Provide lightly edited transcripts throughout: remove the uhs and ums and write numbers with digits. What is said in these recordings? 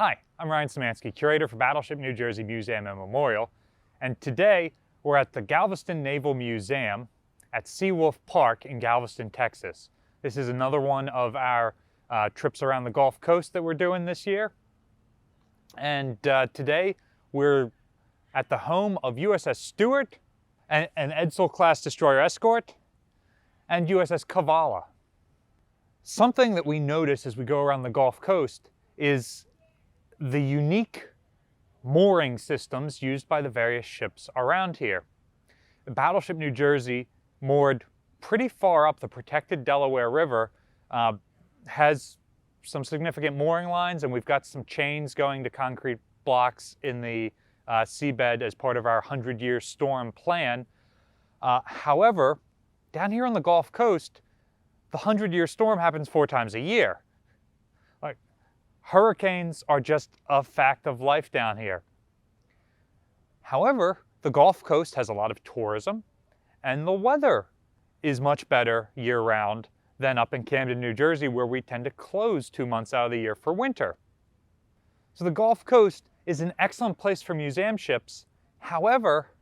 Hi, I'm Ryan Szymanski, curator for Battleship New Jersey Museum and Memorial, and today we're at the Galveston Naval Museum at Seawolf Park in Galveston, Texas. This is another one of our trips around the Gulf Coast that we're doing this year. And today we're at the home of USS Stewart, an Edsall-class destroyer escort, and USS Kavala. Something that we notice as we go around the Gulf Coast is the unique mooring systems used by the various ships around here. The Battleship New Jersey, moored pretty far up the protected Delaware River, has some significant mooring lines, and we've got some chains going to concrete blocks in the seabed as part of our 100-year storm plan. However, down here on the Gulf Coast, the 100-year storm happens 4 times a year. Hurricanes are just a fact of life down here. However, the Gulf Coast has a lot of tourism, and the weather is much better year-round than up in Camden, New Jersey, where we tend to close 2 months out of the year for winter. So the Gulf Coast is an excellent place for museum ships. However,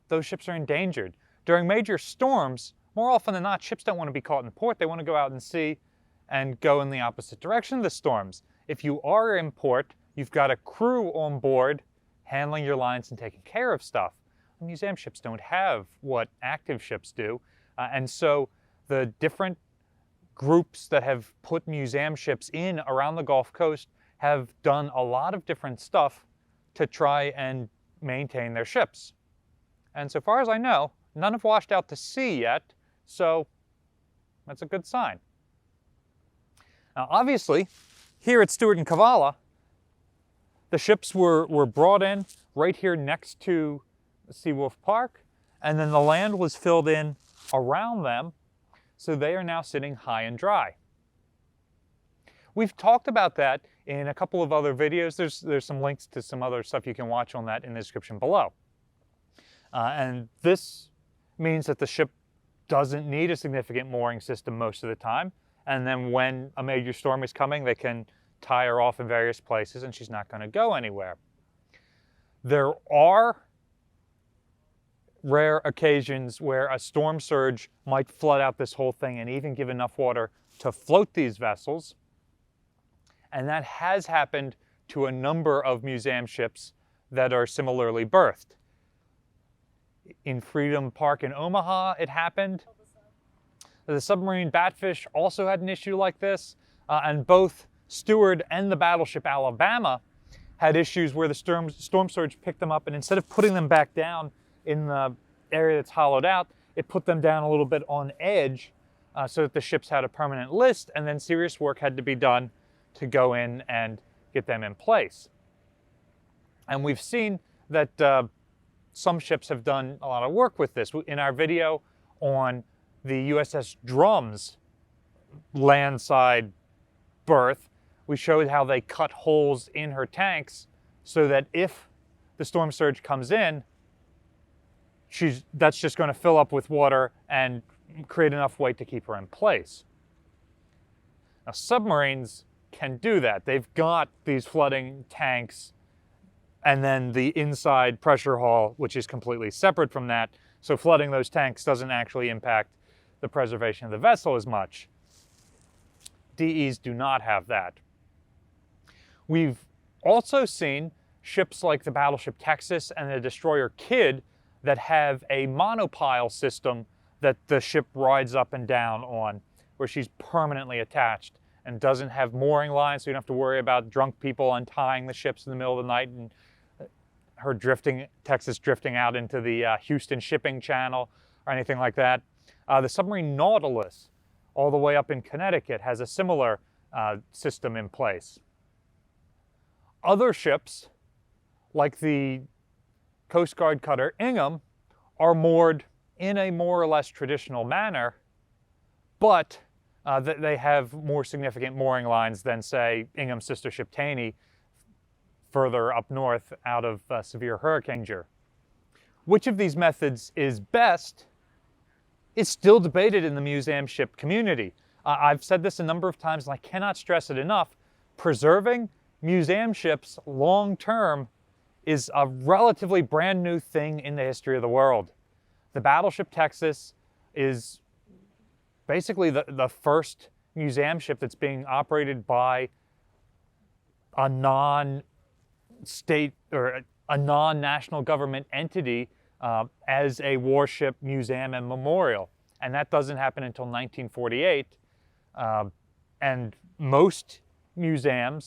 those ships are endangered. During major storms, more often than not, ships don't want to be caught in port. They want to go out and sea and go in the opposite direction of the storms. If you are in port, you've got a crew on board handling your lines and taking care of stuff. Museum ships don't have what active ships do, and so the different groups that have put museum ships in around the Gulf Coast have done a lot of different stuff to try and maintain their ships. And so far as I know, none have washed out to sea yet, so that's a good sign. Now obviously, here at Stewart and Kavala, the ships were brought in right here next to Seawolf Park, and then the land was filled in around them, so they are now sitting high and dry. We've talked about that in a couple of other videos. There's some links to some other stuff you can watch on that in the description below. And this means that the ship doesn't need a significant mooring system most of the time, and then when a major storm is coming, they can tie her off in various places and she's not going to go anywhere. There are rare occasions where a storm surge might flood out this whole thing and even give enough water to float these vessels. And that has happened to a number of museum ships that are similarly berthed. In Freedom Park in Omaha, it happened. The submarine Batfish also had an issue like this, and both Stewart and the battleship Alabama had issues where the storm surge picked them up, and instead of putting them back down in the area that's hollowed out, it put them down a little bit on edge so that the ships had a permanent list, and then serious work had to be done to go in and get them in place. And we've seen that some ships have done a lot of work with this. In our video on the USS Drum's landside berth, we showed how they cut holes in her tanks so that if the storm surge comes in, that's just going to fill up with water and create enough weight to keep her in place. Now, submarines can do that. They've got these flooding tanks and then the inside pressure hull, which is completely separate from that. So flooding those tanks doesn't actually impact the preservation of the vessel as much. DEs do not have that. We've also seen ships like the Battleship Texas and the destroyer Kidd that have a monopile system that the ship rides up and down on, where she's permanently attached and doesn't have mooring lines, so you don't have to worry about drunk people untying the ships in the middle of the night and her Texas drifting out into the Houston shipping channel or anything like that. The submarine Nautilus, all the way up in Connecticut, has a similar system in place. Other ships, like the Coast Guard cutter Ingham, are moored in a more or less traditional manner, but they have more significant mooring lines than, say, Ingham's sister ship Taney, further up north out of severe hurricane danger. Which of these methods is best is still debated in the museum ship community. I've said this a number of times and I cannot stress it enough. Preserving museum ships long-term is a relatively brand new thing in the history of the world. The Battleship Texas is basically the first museum ship that's being operated by a non-state or a non-national government entity as a warship museum and memorial. And that doesn't happen until 1948. And most museum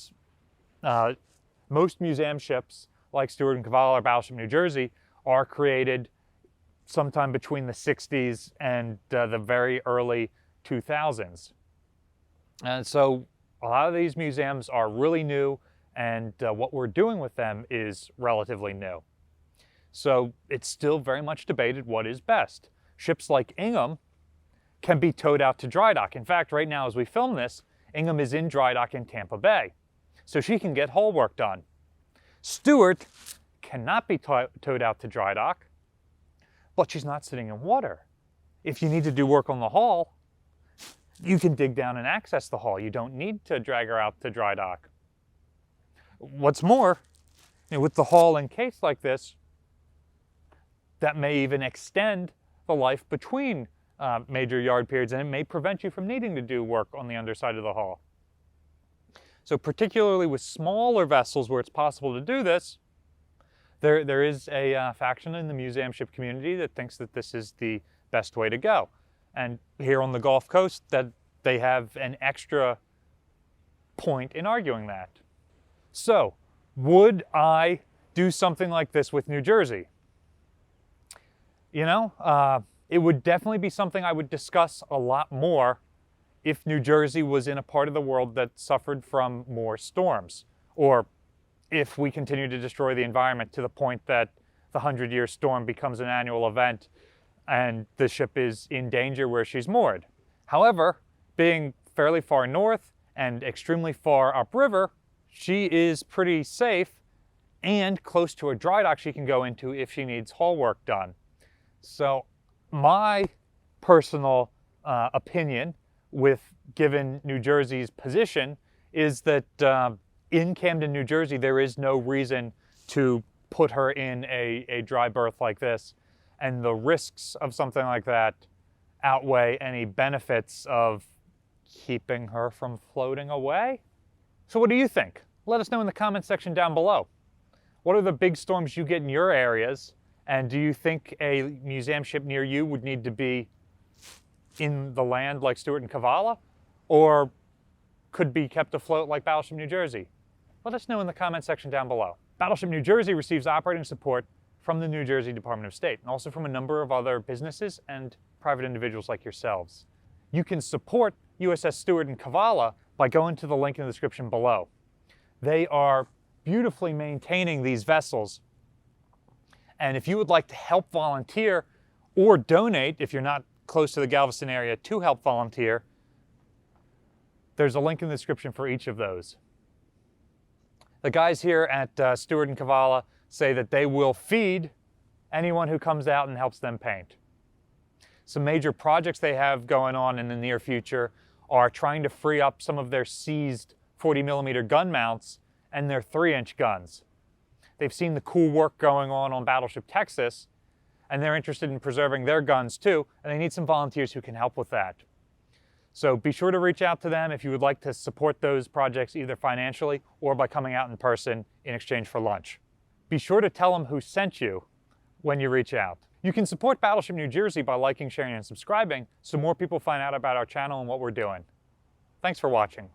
ships like Stewart and Cavallo or Battleship New Jersey are created sometime between the 60s and the very early 2000s. And so a lot of these museums are really new, and what we're doing with them is relatively new. So it's still very much debated what is best. Ships like Ingham can be towed out to dry dock. In fact, right now as we film this, Ingham is in dry dock in Tampa Bay, so she can get hull work done. Stewart cannot be towed out to dry dock, but she's not sitting in water. If you need to do work on the hull, you can dig down and access the hull. You don't need to drag her out to dry dock. What's more, with the hull encased like this, that may even extend the life between major yard periods, and it may prevent you from needing to do work on the underside of the hull. So particularly with smaller vessels where it's possible to do this, there is a faction in the museum ship community that thinks that this is the best way to go. And here on the Gulf Coast, that they have an extra point in arguing that. So, would I do something like this with New Jersey? You know, it would definitely be something I would discuss a lot more if New Jersey was in a part of the world that suffered from more storms, or if we continue to destroy the environment to the point that the 100-year storm becomes an annual event and the ship is in danger where she's moored. However, being fairly far north and extremely far upriver, she is pretty safe and close to a dry dock she can go into if she needs hull work done. So my personal opinion, given New Jersey's position, is that in Camden, New Jersey, there is no reason to put her in a dry berth like this, and the risks of something like that outweigh any benefits of keeping her from floating away. So what do you think? Let us know in the comments section down below. What are the big storms you get in your areas, and do you think a museum ship near you would need to be in the land like Stewart and Cavallo, or could be kept afloat like Battleship New Jersey? Let us know in the comment section down below. Battleship New Jersey receives operating support from the New Jersey Department of State, and also from a number of other businesses and private individuals like yourselves. You can support USS Stewart and Cavallo by going to the link in the description below. They are beautifully maintaining these vessels, and if you would like to help volunteer or donate, if you're not close to the Galveston area to help volunteer, there's a link in the description for each of those. The guys here at Stewart and Cavallo say that they will feed anyone who comes out and helps them paint. Some major projects they have going on in the near future are trying to free up some of their seized 40mm gun mounts and their 3-inch guns. They've seen the cool work going on Battleship Texas, and they're interested in preserving their guns too, and they need some volunteers who can help with that. So be sure to reach out to them if you would like to support those projects either financially or by coming out in person in exchange for lunch. Be sure to tell them who sent you when you reach out. You can support Battleship New Jersey by liking, sharing, and subscribing so more people find out about our channel and what we're doing. Thanks for watching.